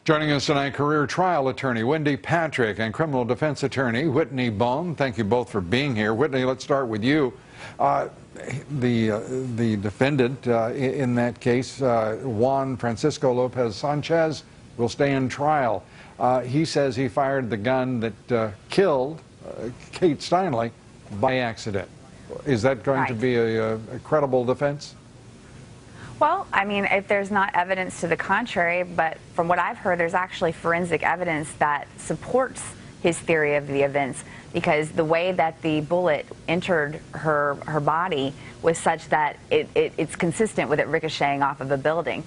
Joining us tonight, career trial attorney Whitney Patrick and criminal defense attorney Whitney Boan. Thank you both for being here. Whitney, let's start with you. The defendant in that case, Juan Francisco Lopez Sanchez, will stay in trial. He says he fired the gun that killed Kate Steinle by accident. Is that going to be a credible defense? Well, I mean, if there's not evidence to the contrary, but from what I've heard, there's actually forensic evidence that supports his theory of the events, because the way that the bullet entered her body was such that it's consistent with it ricocheting off of a building.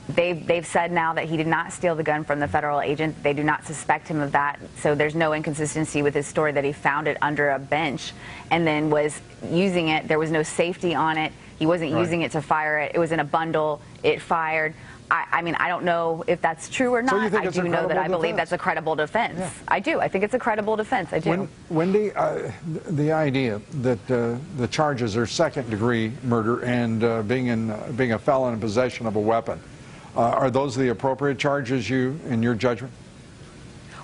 They've said now that he did not steal the gun from the federal agent. They do not suspect him of that, so there's no inconsistency with his story that he found it under a bench and then was using it. There was no safety on it. He wasn't using it to fire it. It was in a bundle. It fired. I mean, I don't know if that's true or not. So you think I do know that I believe that's a credible defense. Yeah. I do. I think it's a credible defense. I do. Wendy, the idea that the charges are second-degree murder and being a felon in possession of a weapon, are those the appropriate charges in your judgment?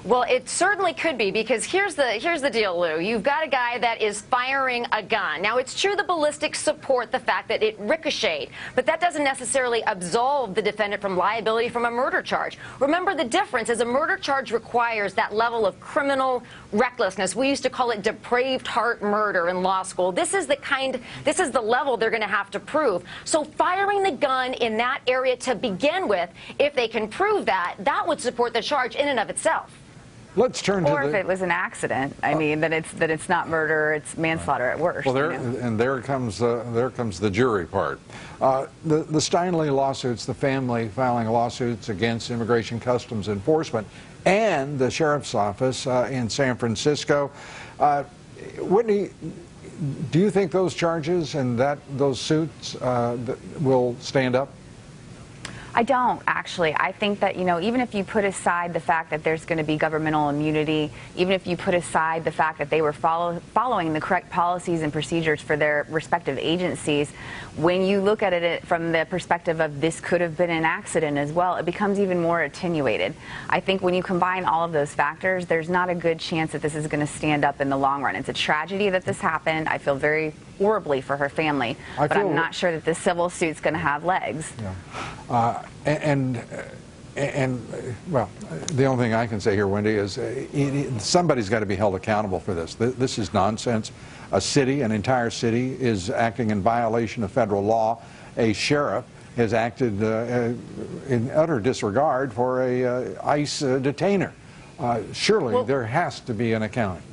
Well, it certainly could be, because here's the deal, Lou. You've got a guy that is firing a gun. Now, it's true the ballistics support the fact that it ricocheted, but that doesn't necessarily absolve the defendant from liability from a murder charge. Remember, the difference is a murder charge requires that level of criminal recklessness. We used to call it depraved heart murder in law school. This is the level they're going to have to prove. So firing the gun in that area to begin with, if they can prove that, that would support the charge in and of itself. Let's turn to if it was an accident, I mean, that it's not murder, it's manslaughter at worst. Well, there comes the jury part. The Steinle lawsuits, the family filing lawsuits against Immigration Customs Enforcement and the Sheriff's Office in San Francisco. Whitney, do you think those charges and those suits will stand up? I don't, actually. I think that, even if you put aside the fact that there's going to be governmental immunity, even if you put aside the fact that they were following the correct policies and procedures for their respective agencies, when you look at it from the perspective of this could have been an accident as well, it becomes even more attenuated. I think when you combine all of those factors, there's not a good chance that this is going to stand up in the long run. It's a tragedy that this happened. I feel very horribly for her family, but I'm not sure that this civil suit's going to have legs. Yeah. Well, the only thing I can say here, Wendy, is somebody's got to be held accountable for this. This is nonsense. A city, an entire city, is acting in violation of federal law. A sheriff has acted in utter disregard for a ICE detainer. Surely there has to be an accounting.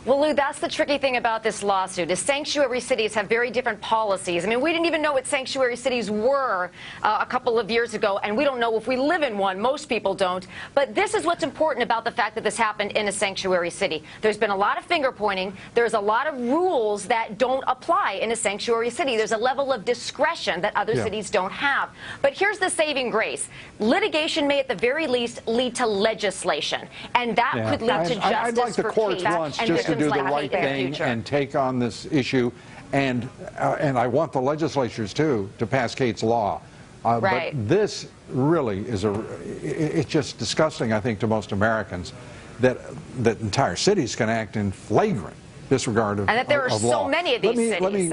Well, Lou, that's the tricky thing about this lawsuit, is sanctuary cities have very different policies. I mean, we didn't even know what sanctuary cities were a couple of years ago, and we don't know if we live in one. Most people don't. But this is what's important about the fact that this happened in a sanctuary city. There's been a lot of finger pointing. There's a lot of rules that don't apply in a sanctuary city. There's a level of discretion that other cities don't have. But here's the saving grace. Litigation may at the very least lead to legislation, and that could lead to justice I'd like the courts once just to do the right thing and take on this issue, and I want the legislatures too to pass Kate's law. But this really is it's just disgusting, I think, to most Americans that entire cities can act in flagrant disregard of law. And that there are so many of these cities.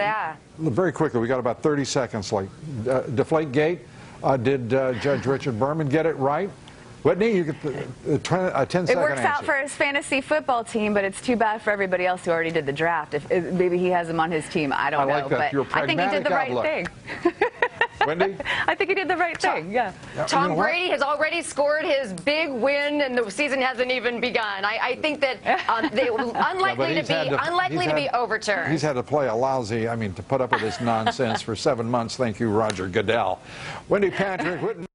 Very quickly, we got about 30 seconds. Deflate Gate. Did Judge Richard Berman get it right? Whitney, you get a 10-second answer. It works out for his fantasy football team, but it's too bad for everybody else who already did the draft. If maybe he has him on his team, I don't know. That. But I think he did the right thing. Wendy? I think he did the right thing, yeah. Tom Brady has already scored his big win, and the season hasn't even begun. I think that unlikely to be overturned. He's had to play a lousy, to put up with this nonsense for 7 months. Thank you, Roger Goodell. Wendy Patrick, Whitney.